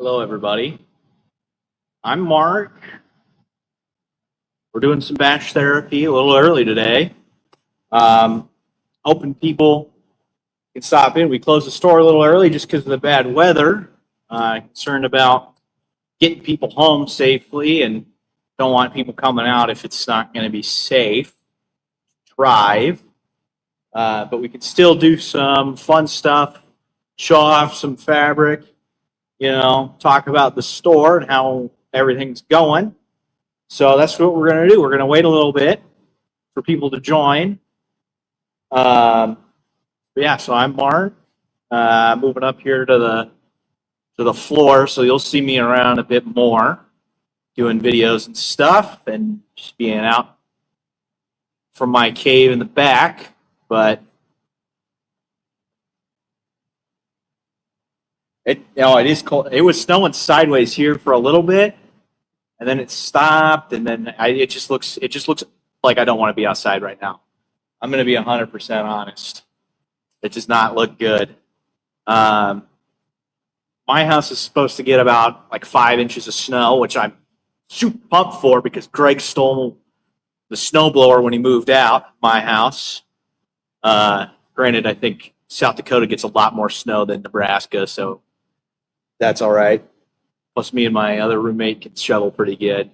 Hello, everybody. I'm Mark. We're doing some bash therapy a little early today. Um, Hoping people can stop in. We closed the store a little early just because of the bad weather. Concerned about getting people home safely and don't want people coming out if it's not going to be safe. Drive. But we can still do some fun stuff, show off some fabric, talk about the store and how everything's going. So that's what we're going to do. We're going to wait a little bit for people to join. But yeah, so I'm Mark, moving up here to the floor, so you'll see me around a bit more, doing videos and stuff, and just being out from my cave in the back. But it is cold. It was snowing sideways here for a little bit, and then it stopped, and then it just looks like I don't want to be outside right now. I'm going to be 100% honest. It does not look good. My house is supposed to get about like 5 inches of snow, which I'm super pumped for because Greg stole the snowblower when he moved out my house. Granted, I think South Dakota gets a lot more snow than Nebraska, so that's all right. Plus, me and my other roommate can shovel pretty good.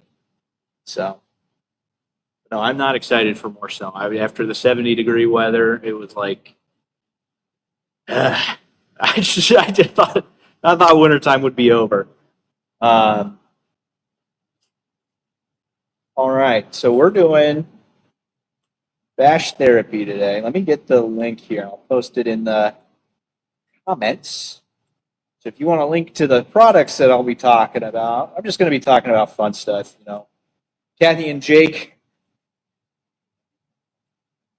So, no, I'm not excited for more snow. After the 70-degree weather, it was like, I just thought wintertime would be over. All right, so we're doing bash therapy today. Let me get the link here. I'll post it in the comments. So if you want to link to the products that I'll be talking about, I'm just going to be talking about fun stuff. Kathy and Jake,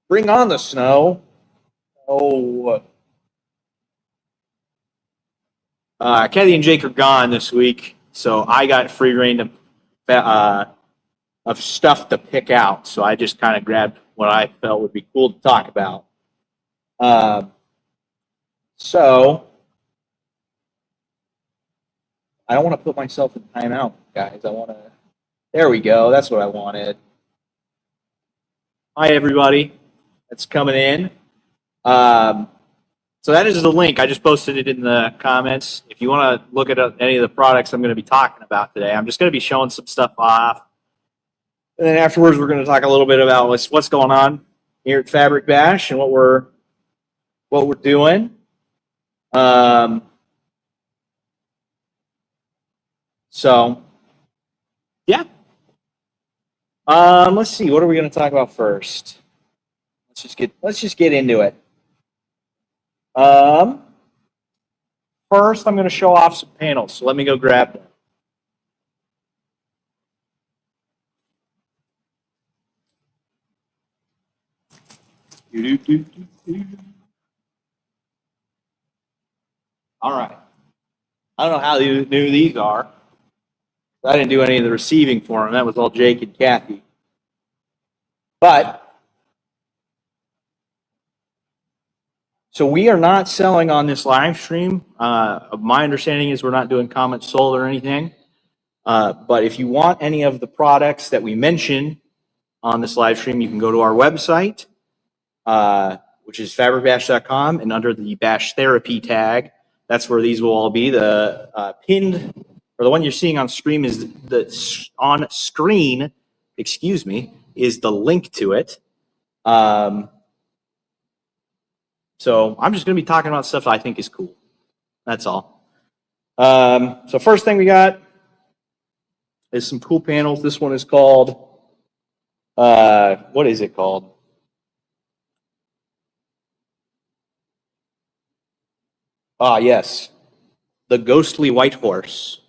bring on the snow. Kathy and Jake are gone this week, so I got free reign of stuff to pick out. So I just kind of grabbed what I felt would be cool to talk about. So I don't want to put myself in timeout, guys. There we go. That's what I wanted. Hi, everybody that's coming in. So that is the link. I just posted it in the comments. If you want to look at any of the products I'm going to be talking about today, I'm just going to be showing some stuff off. And then afterwards, we're going to talk a little bit about what's going on here at Fabric Bash and what we're doing. So, yeah. Let's see. What are we going to talk about first? Let's just get into it. First, I'm going to show off some panels. So let me go grab them. All right. I don't know how new these are. I didn't do any of the receiving for them. That was all Jake and Kathy. But so we are not selling on this live stream. My understanding is we're not doing comments sold or anything. But if you want any of the products that we mention on this live stream, you can go to our website, which is fabricbash.com, and under the Bash Therapy tag, that's where these will all be. The pinned, or the one you're seeing on screen is is the link to it. So I'm just going to be talking about stuff I think is cool. That's all. So first thing we got is some cool panels. This one is called, what is it called? Yes, the Ghostly White Horse.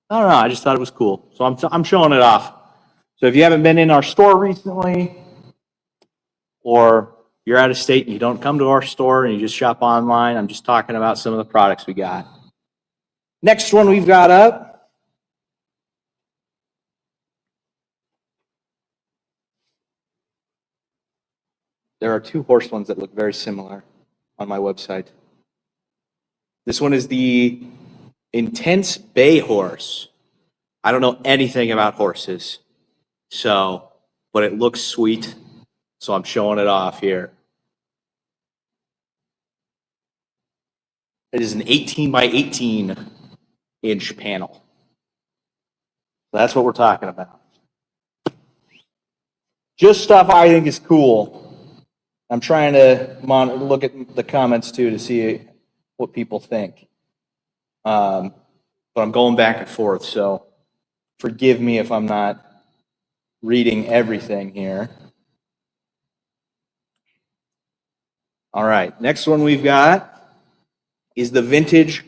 I don't know. I just thought it was cool, so I'm showing it off. So if you haven't been in our store recently, or you're out of state and you don't come to our store and you just shop online, I'm just talking about some of the products we got. Next one we've got up. There are two horse ones that look very similar on my website. This one is the Intense Bay Horse. I don't know anything about horses, but it looks sweet, so I'm showing it off here. It is an 18 by 18 inch panel. That's what we're talking about. Just stuff I think is cool. I'm trying to look at the comments too to see what people think. But I'm going back and forth, so forgive me if I'm not reading everything here. All right, next one we've got is the vintage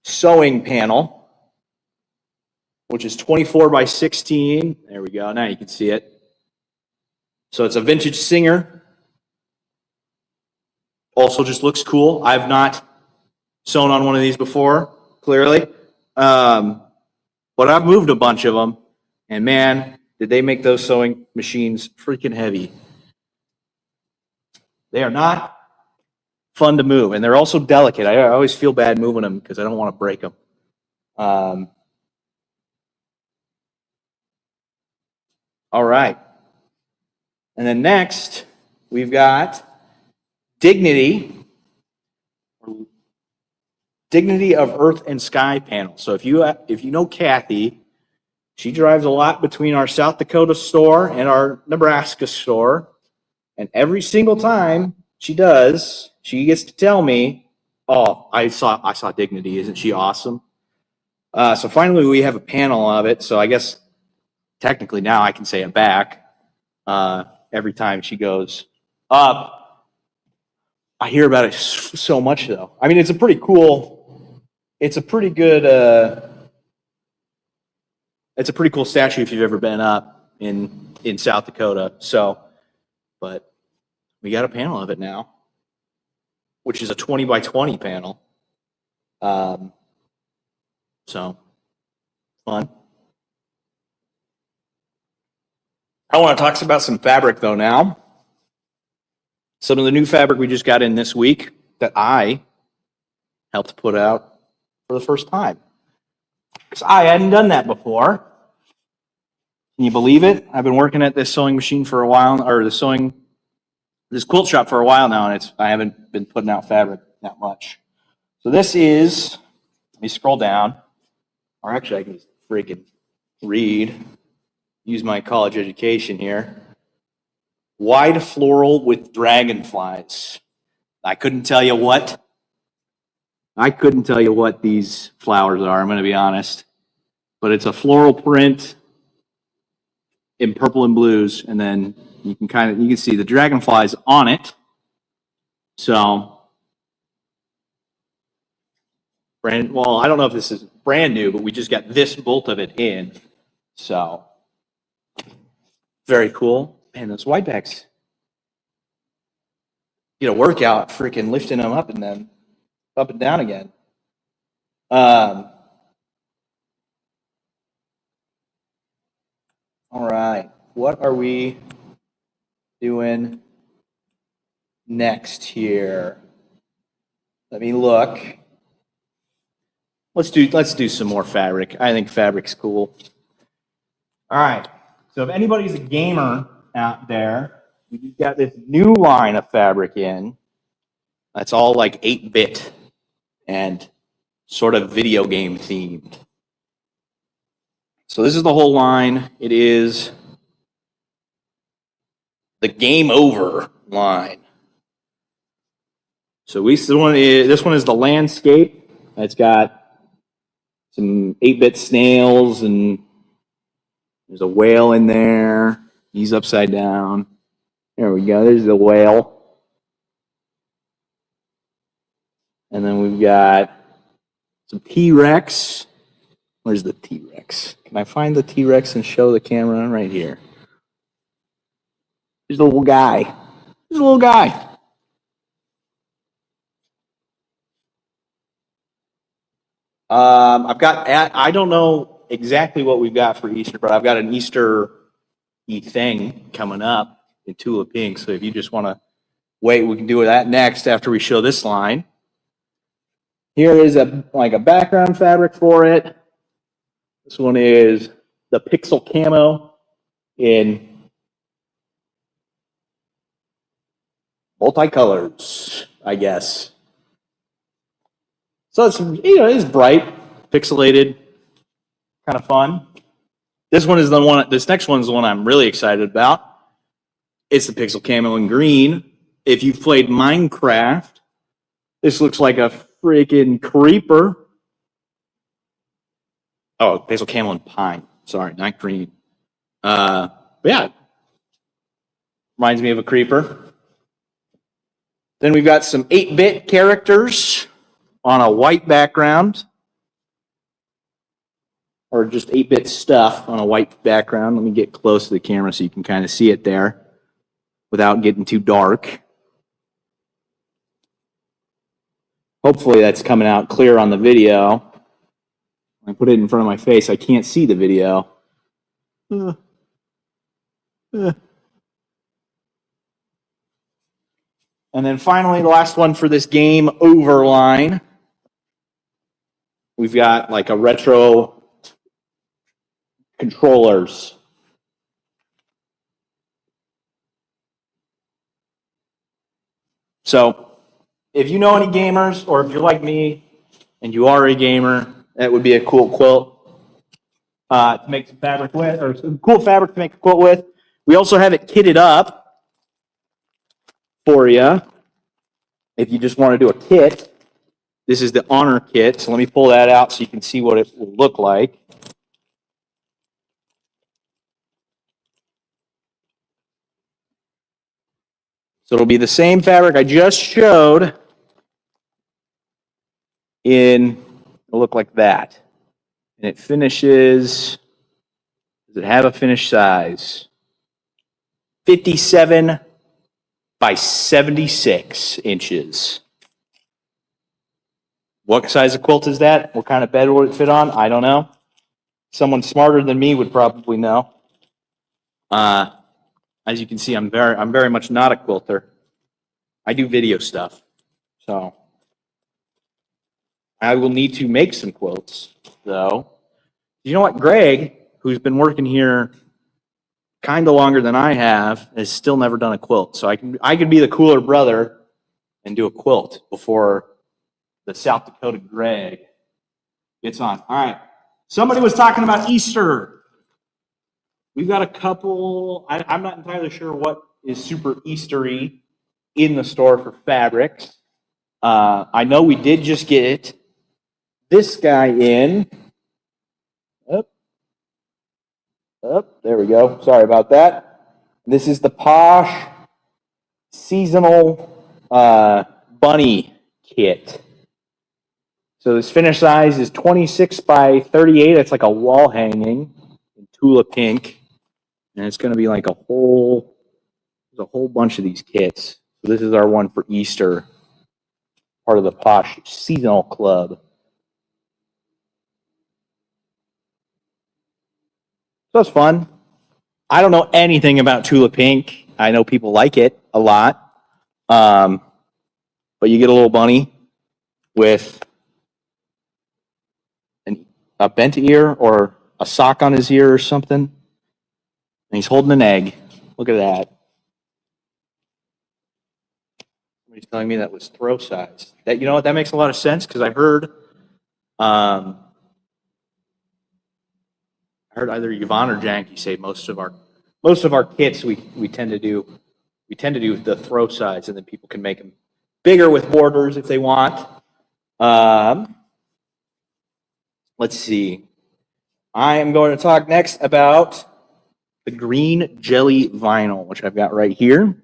sewing panel, which is 24 by 16. There we go, now you can see it. So it's a vintage Singer. Also just looks cool. I've not sewn on one of these before, clearly. But I've moved a bunch of them, and man, did they make those sewing machines freaking heavy. They are not fun to move, and they're also delicate. I always feel bad moving them because I don't want to break them. All right. And then next, we've got Dignity of Earth and Sky panel. So if you know Kathy, she drives a lot between our South Dakota store and our Nebraska store, and every single time she does, she gets to tell me, "Oh, I saw Dignity. Isn't she awesome?" So finally, we have a panel of it. So I guess technically now I can say it back. Every time she goes up, I hear about it so much, though. I mean, it's a pretty good, it's a pretty cool statue if you've ever been up in South Dakota. So, but we got a panel of it now, which is a 20 by 20 panel. So fun. I want to talk about some fabric though now. Some of the new fabric we just got in this week that I helped put out for the first time. Because I hadn't done that before. Can you believe it? I've been working at this sewing machine for a while, or this quilt shop for a while now, and I haven't been putting out fabric that much. So this is, let me scroll down, or actually I can just freaking read, use my college education here. Wide floral with dragonflies. I couldn't tell you what these flowers are, I'm going to be honest. But it's a floral print in purple and blues, and then you can see the dragonflies on it. So, I don't know if this is brand new, but we just got this bolt of it in. So, very cool. Man, those whitebacks get a workout freaking lifting them up and then up and down again. All right, what are we doing next here? Let me look. Let's do some more fabric. I think fabric's cool. All right. So if anybody's a gamer out there, we've got this new line of fabric in. That's all like 8-bit and sort of video game themed. So this is the whole line. It is the Game Over line. So this one is the landscape. It's got some 8-bit snails, and there's a whale in there. He's upside down. There we go. There's the whale. And then we've got some T-Rex. Where's the T-Rex? Can I find the T-Rex and show the camera right here? There's a little guy. There's a little guy. I don't know exactly what we've got for Easter, but I've got an Easter-y thing coming up in Tula Pink. So if you just want to wait, we can do that next after we show this line. Here is like a background fabric for it. This one is the Pixel Camo in multicolors, I guess. So it's, it's bright, pixelated, kind of fun. This one is the one. This next one is the one I'm really excited about. It's the Pixel Camo in green. If you've played Minecraft, this looks like a freaking creeper. Oh, Pixel Camo in pine. Sorry, not green. But yeah, reminds me of a creeper. Then we've got some 8-bit characters on a white background, or just 8-bit stuff on a white background. Let me get close to the camera so you can kind of see it there without getting too dark. Hopefully that's coming out clear on the video. When I put it in front of my face, I can't see the video. And then finally, the last one for this game over line. We've got like a retro controllers. So if you know any gamers, or if you're like me and you are a gamer, that would be a cool quilt to make some fabric with, or some cool fabric to make a quilt with. We also have it kitted up for you if you just want to do a kit. This is the Honor kit, so let me pull that out so you can see what it will look like. So it'll be the same fabric I just showed it'll look like that. And it finishes, does it have a finish size? 57 by 76 inches. What size of quilt is that? What kind of bed would it fit on? I don't know. Someone smarter than me would probably know. As you can see, I'm very much not a quilter. I do video stuff. So I will need to make some quilts, though. You know what? Greg, who's been working here kind of longer than I have, has still never done a quilt. So I could be the cooler brother and do a quilt before the South Dakota Greg gets on. All right. Somebody was talking about Easter. We've got a couple. I'm not entirely sure what is super Eastery in the store for fabrics. I know we did just get this guy in. There we go. Sorry about that. This is the Posh seasonal bunny kit. So this finish size is 26 by 38. It's like a wall hanging in Tula Pink. And it's going to be like there's a whole bunch of these kits. So this is our one for Easter, part of the Posh Seasonal Club. So it's fun. I don't know anything about Tula Pink. I know people like it a lot. But you get a little bunny with a bent ear or a sock on his ear or something. And he's holding an egg. Look at that. Somebody's telling me that was throw size. That, you know what, that makes a lot of sense, because I heard either Yvonne or Janky say most of our kits we tend to do the throw size, and then people can make them bigger with borders if they want. Let's see. I am going to talk next about the green jelly vinyl, which I've got right here.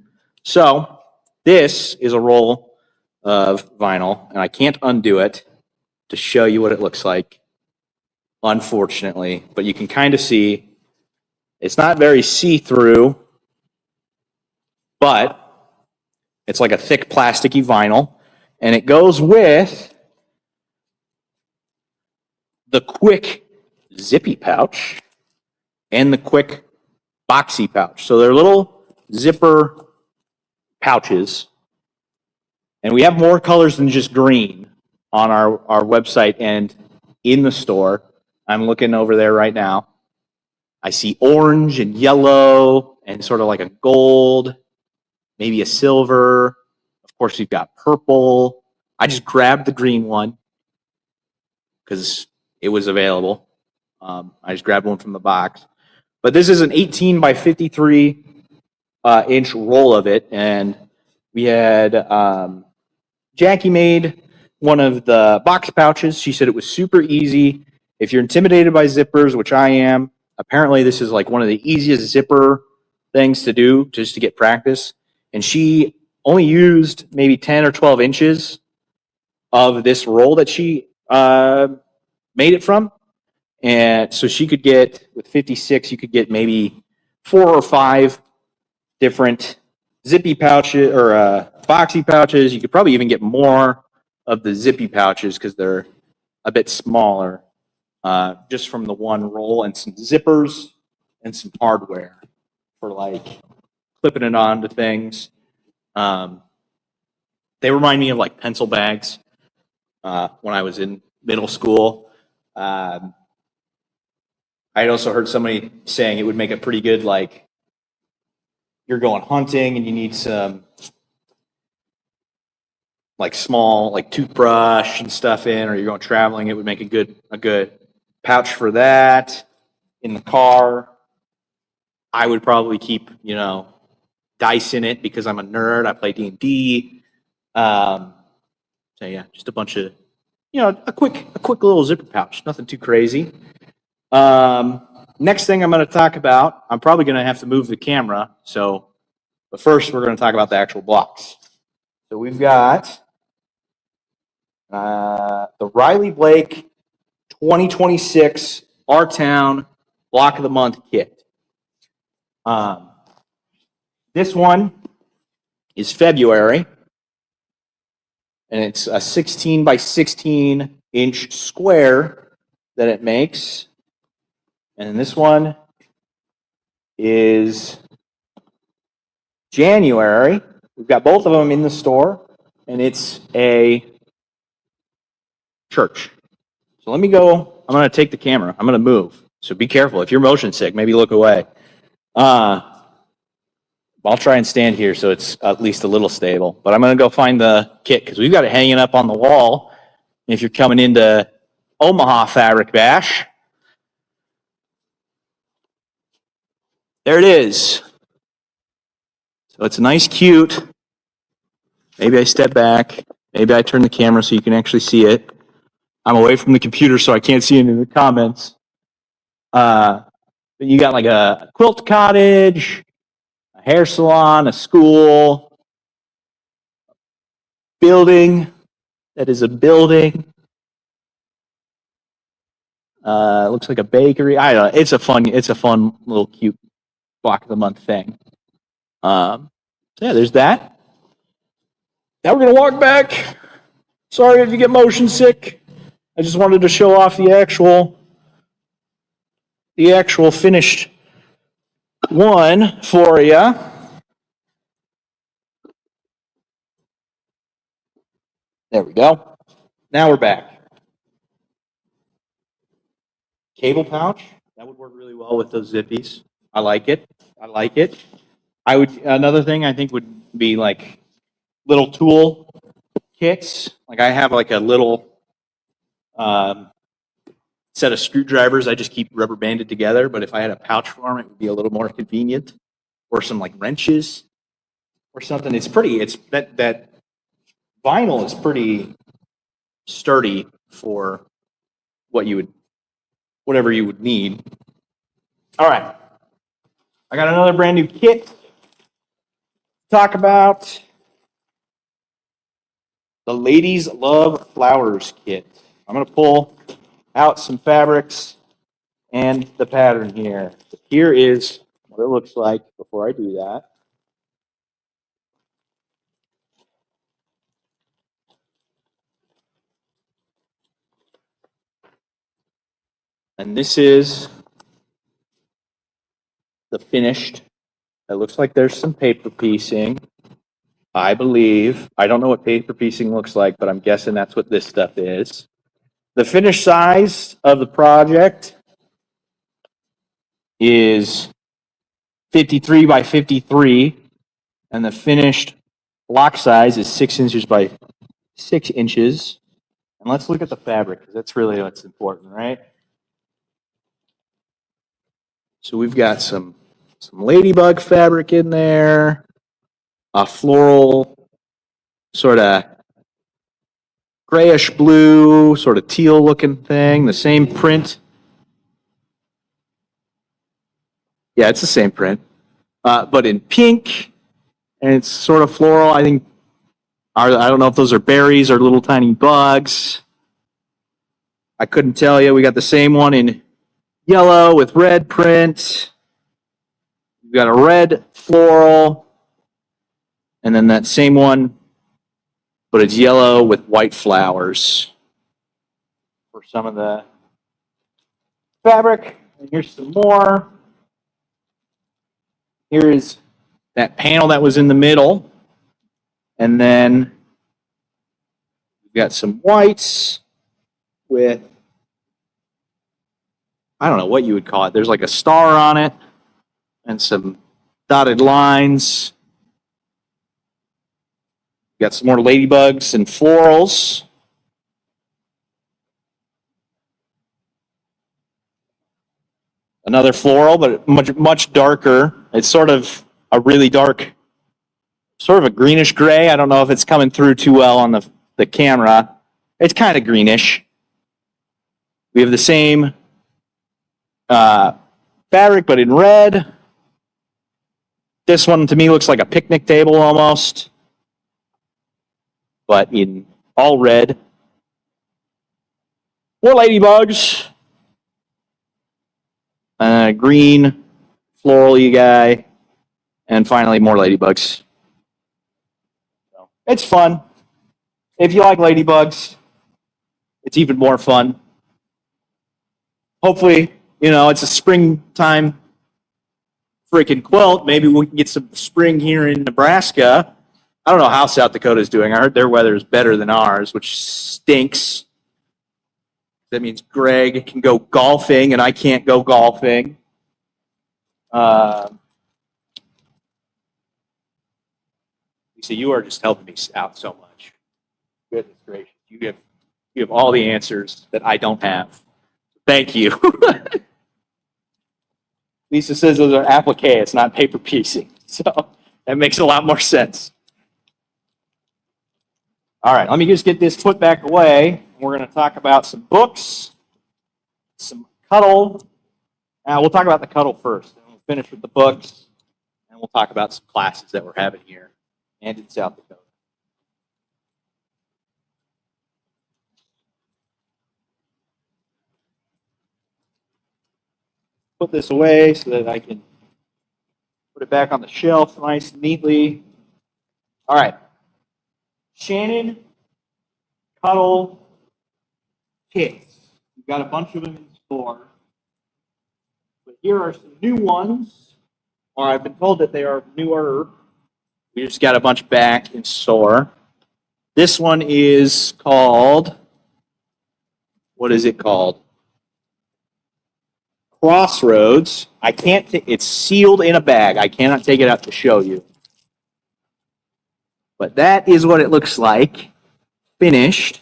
So this is a roll of vinyl, and I can't undo it to show you what it looks like, unfortunately, but you can kind of see it's not very see-through, but it's like a thick plasticky vinyl, and it goes with the Quick Zippy pouch and the Quick Boxy pouch. So they're little zipper pouches, and we have more colors than just green. on our website and in the store. I'm looking over there right now. I see orange and yellow and sort of like a gold, maybe a silver. Of course, we've got purple. I just grabbed the green one because it was available. I just grabbed one from the box. But this is an 18 by 53 inch roll of it. And we had Jackie made one of the box pouches. She said it was super easy. If you're intimidated by zippers, which I am, apparently this is like one of the easiest zipper things to do just to get practice. And she only used maybe 10 or 12 inches of this roll that she made it from. And so she could get, with 56, you could get maybe 4 or 5 different zippy pouches or boxy pouches. You could probably even get more of the zippy pouches because they're a bit smaller, just from the one roll, and some zippers and some hardware for like clipping it onto things. They remind me of like pencil bags when I was in middle school. I had also heard somebody saying it would make a pretty good, like, you're going hunting and you need some like small like toothbrush and stuff in, or you're going traveling, it would make a good pouch for that. In the car, I would probably keep, dice in it because I'm a nerd. I play D&D. So yeah, just a bunch of, a quick little zipper pouch, nothing too crazy. Next thing I'm going to talk about, I'm probably going to have to move the camera. But first we're going to talk about the actual blocks. So we've got the Riley Blake 2026 Our Town Block of the Month kit. This one is February, and it's a 16 by 16 inch square that it makes. And this one is January. We've got both of them in the store, and it's a church. So let me go. I'm going to take the camera. I'm going to move. So be careful. If you're motion sick, maybe look away. I'll try and stand here so it's at least a little stable. But I'm going to go find the kit because we've got it hanging up on the wall. If you're coming into Omaha Fabric Bash, there it is. So it's nice, cute. Maybe I step back. Maybe I turn the camera so you can actually see it. I'm away from the computer, so I can't see any of the comments. But you got like a quilt cottage, a hair salon, a school, building that is a building. Looks like a bakery. I don't know. It's a fun little cute block of the month thing. So yeah, there's that. Now we're gonna walk back. Sorry if you get motion sick. I just wanted to show off the actual finished one for you. There we go. Now we're back. Cable pouch. That would work really well with those zippies. I like it. Another thing I think would be like little tool kits. Like I have like a little set of screwdrivers I just keep rubber banded together, but if I had a pouch for them, it would be a little more convenient. Or some like wrenches or something. It's that vinyl is pretty sturdy for whatever you would need. All right. I got another brand new kit to talk about. The Ladies Love Flowers kit. I'm going to pull out some fabrics and the pattern here. Here is what it looks like before I do that. And this is the finished. It looks like there's some paper piecing. I believe, I don't know what paper piecing looks like, but I'm guessing that's what this stuff is. The finished size of the project is 53 by 53, and the finished block size is 6 inches by 6 inches. And let's look at the fabric, because that's really what's important, right? So we've got some ladybug fabric in there, a floral sort of grayish blue, sort of teal looking thing, the same print. Yeah, it's the same print, but in pink, and it's sort of floral. I think, I don't know if those are berries or little tiny bugs. I couldn't tell you. We got the same one in yellow with red print. We've got a red floral, and then that same one, but it's yellow with white flowers for some of the fabric. And here's some more. Here is that panel that was in the middle. And then we've got some whites with, I don't know what you would call it. There's like a star on it and some dotted lines. Got some more ladybugs and florals. Another floral, but much darker. It's sort of a really dark, sort of a greenish gray. I don't know if it's coming through too well on the camera. It's kind of greenish. We have the same fabric, but in red. This one to me looks like a picnic table almost, but in all red. More ladybugs. Green floral-y guy. And finally, more ladybugs. So, it's fun. If you like ladybugs, it's even more fun. Hopefully, it's a springtime freaking quilt. Maybe we can get some spring here in Nebraska. I don't know how South Dakota is doing. I heard their weather is better than ours, which stinks. That means Greg can go golfing and I can't go golfing. Lisa, you are just helping me out so much. Goodness gracious. You have all the answers that I don't have. Thank you. Lisa says those are applique. It's not paper piecing. So that makes a lot more sense. All right, let me just get this put back away. We're going to talk about some books, some Cuddle. We'll talk about the Cuddle first, and we'll finish with the books, and we'll talk about some classes that we're having here and in South Dakota. Put this away so that I can put it back on the shelf nice and neatly. All right. Shannon Cuddle kits. We've got a bunch of them in store. But here are some new ones, or I've been told that they are newer. We just got a bunch back in store. This one is called, what is it called? Crossroads. I can't, it's sealed in a bag. I cannot take it out to show you. But that is what it looks like, finished.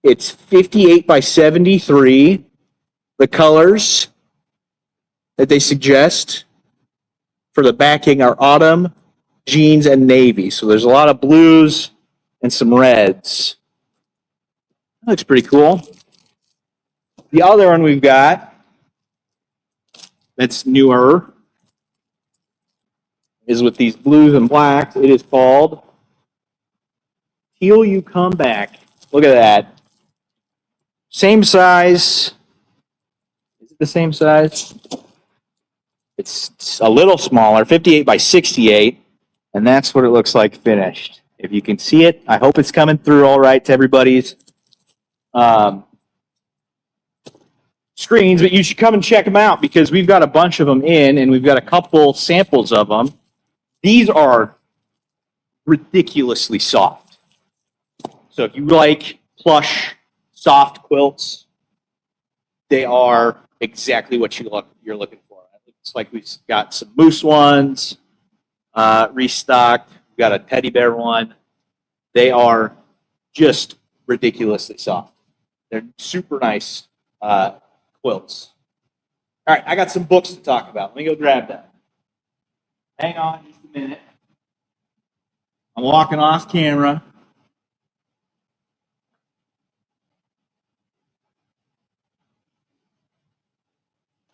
It's 58 by 73. The colors that they suggest for the backing are autumn, jeans, and navy. So there's a lot of blues and some reds. That looks pretty cool. The other one we've got that's newer is with these blues and blacks. It is called Till You Come Back. Look at that. Same size. Is it the same size? It's a little smaller, 58 by 68, and that's what it looks like finished. If you can see it, I hope it's coming through all right to everybody's screens, but you should come and check them out because we've got a bunch of them in, and we've got a couple samples of them. These are ridiculously soft. So if you like plush, soft quilts, they are exactly what you're looking for. It looks like we've got some moose ones restocked. We've got a teddy bear one. They are just ridiculously soft. They're super nice quilts. All right, I got some books to talk about. Let me go grab that. Hang on just a minute. I'm walking off camera.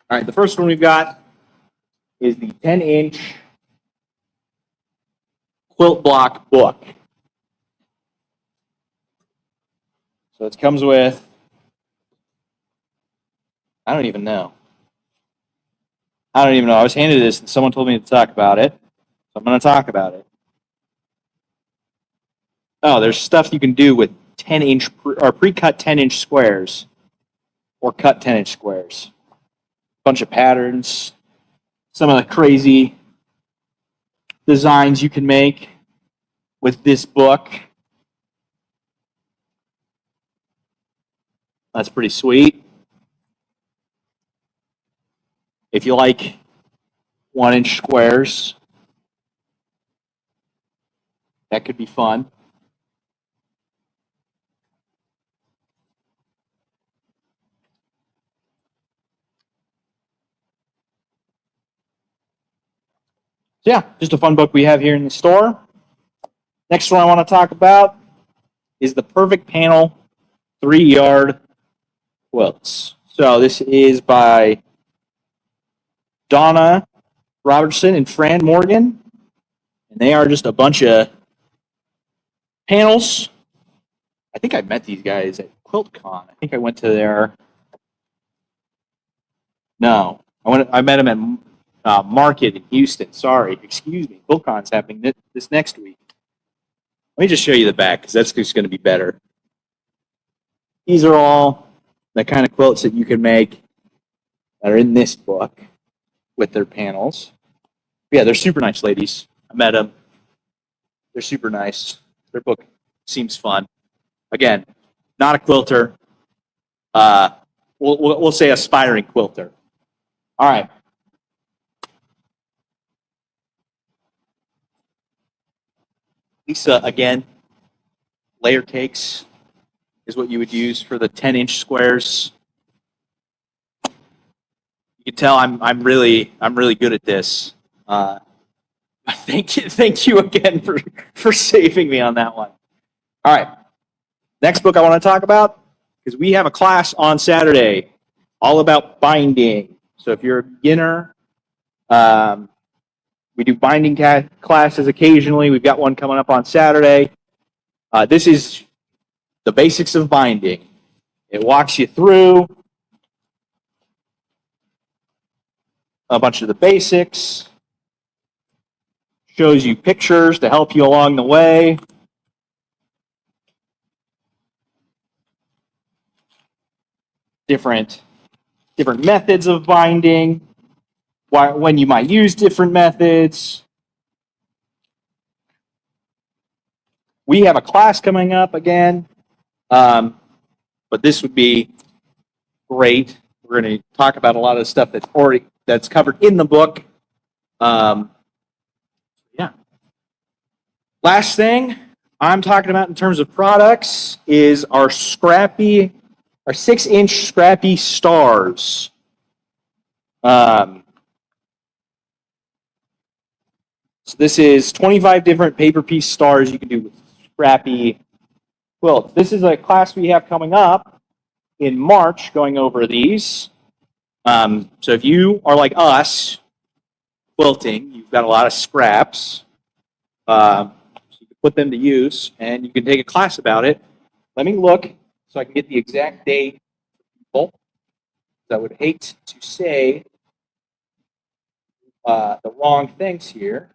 All right, the first one we've got is the 10-inch quilt block book. So it comes with, I don't even know. I was handed this and someone told me to talk about it. So I'm going to talk about it. Oh, there's stuff you can do with 10-inch or pre-cut 10-inch squares or cut 10-inch squares. Bunch of patterns, some of the crazy designs you can make with this book. That's pretty sweet. If you like 1-inch squares, that could be fun. Yeah, just a fun book we have here in the store. Next one I want to talk about is the Perfect Panel 3-yard quilts. So this is by Donna Robertson and Fran Morgan. And they are just a bunch of panels. I think I met these guys at QuiltCon. I think I went to their... No, I met them at Market in Houston. Sorry, excuse me. QuiltCon's happening this next week. Let me just show you the back because that's just going to be better. These are all the kind of quilts that you can make that are in this book with their panels. Yeah, they're super nice ladies. I met them. They're super nice. Their book seems fun. Again, not a quilter. We'll say aspiring quilter. All right. Lisa, again, layer cakes is what you would use for the 10-inch squares. You can tell I'm really good at this. Thank you again for saving me on that one. All right. Next book I want to talk about is we have a class on Saturday all about binding. So if you're a beginner, we do binding classes occasionally. We've got one coming up on Saturday. This is the basics of binding. It walks you through a bunch of the basics, shows you pictures to help you along the way. Different methods of binding, when you might use different methods. We have a class coming up again, but this would be great. We're going to talk about a lot of the stuff that's covered in the book. Yeah. Last thing I'm talking about in terms of products is our 6-inch scrappy stars. So this is 25 different paper piece stars you can do with scrappy quilts. This is a class we have coming up in March going over these. So if you are like us, quilting, you've got a lot of scraps. So you can put them to use, and you can take a class about it. Let me look so I can get the exact date. I would hate to say the wrong things here.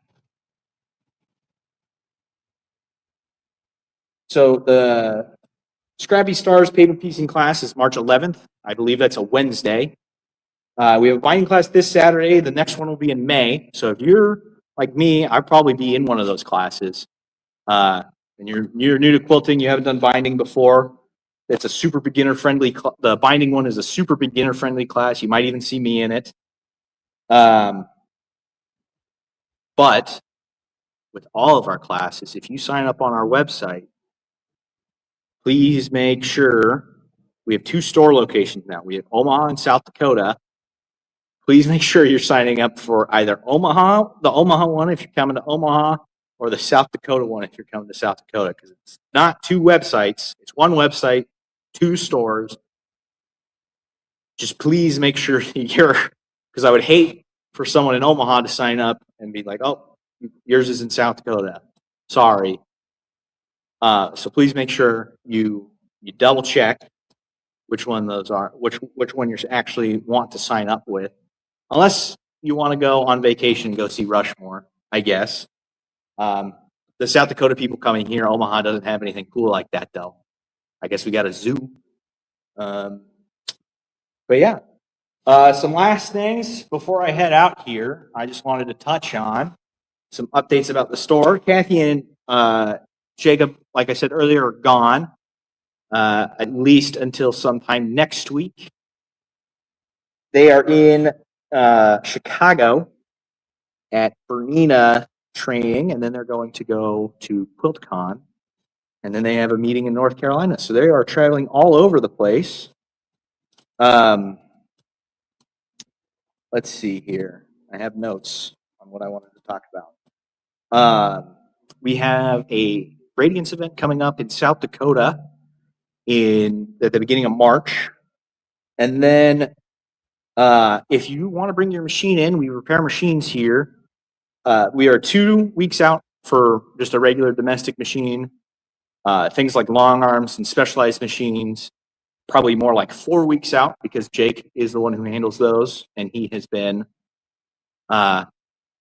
So the Scrappy Stars paper piecing class is March 11th. I believe that's a Wednesday. We have a binding class this Saturday. The next one will be in May. So if you're like me, I'll probably be in one of those classes. and you're new to quilting, you haven't done binding before, it's a super beginner friendly. The binding one is a super beginner friendly class. You might even see me in it. But with all of our classes, if you sign up on our website, please make sure we have 2 store locations now. We have Omaha and South Dakota. Please make sure you're signing up for either the Omaha one if you're coming to Omaha, or the South Dakota one if you're coming to South Dakota, because it's not 2 websites. It's 1 website, 2 stores. Just please make sure because I would hate for someone in Omaha to sign up and be like, oh, yours is in South Dakota. Sorry. So please make sure you double check which one those are, which one you actually want to sign up with. Unless you want to go on vacation and go see Rushmore, I guess. The South Dakota people coming here, Omaha doesn't have anything cool like that, though. I guess we got a zoo. But yeah, some last things before I head out here. I just wanted to touch on some updates about the store. Kathy and Jacob, like I said earlier, are gone, at least until sometime next week. They are in Chicago at Bernina training, and then they're going to go to QuiltCon, and then they have a meeting in North Carolina. So they are traveling all over the place. Let's see here. I have notes on what I wanted to talk about. We have a Radiance event coming up in South Dakota at the beginning of March. And then if you want to bring your machine in, we repair machines here. We are 2 weeks out for just a regular domestic machine. Things like long arms and specialized machines, probably more like 4 weeks out, because Jake is the one who handles those, and he has been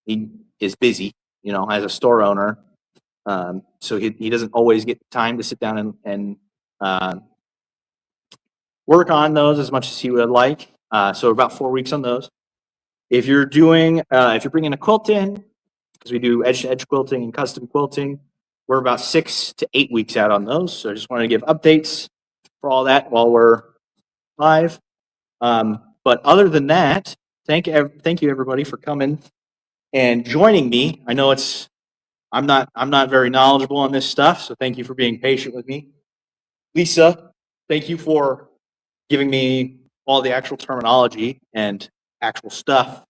he is busy, as a store owner. So he doesn't always get time to sit down and work on those as much as he would like. So about 4 weeks on those. If you're bringing a quilt in, because we do edge-to-edge quilting and custom quilting, we're about 6 to 8 weeks out on those. So I just wanted to give updates for all that while we're live. But other than that, thank you everybody for coming and joining me. I know I'm not very knowledgeable on this stuff, so thank you for being patient with me. Lisa, thank you for giving me all the actual terminology and actual stuff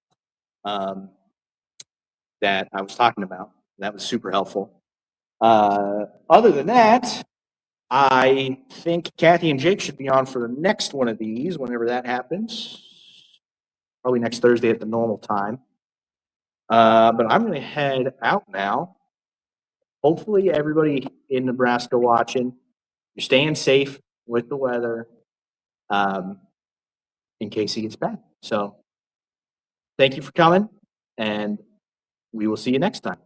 that I was talking about. That was super helpful. Other than that, I think Kathy and Jake should be on for the next one of these, whenever that happens. Probably next Thursday at the normal time. But I'm going to head out now. Hopefully everybody in Nebraska watching, you're staying safe with the weather in case it gets bad. So thank you for coming, and we will see you next time.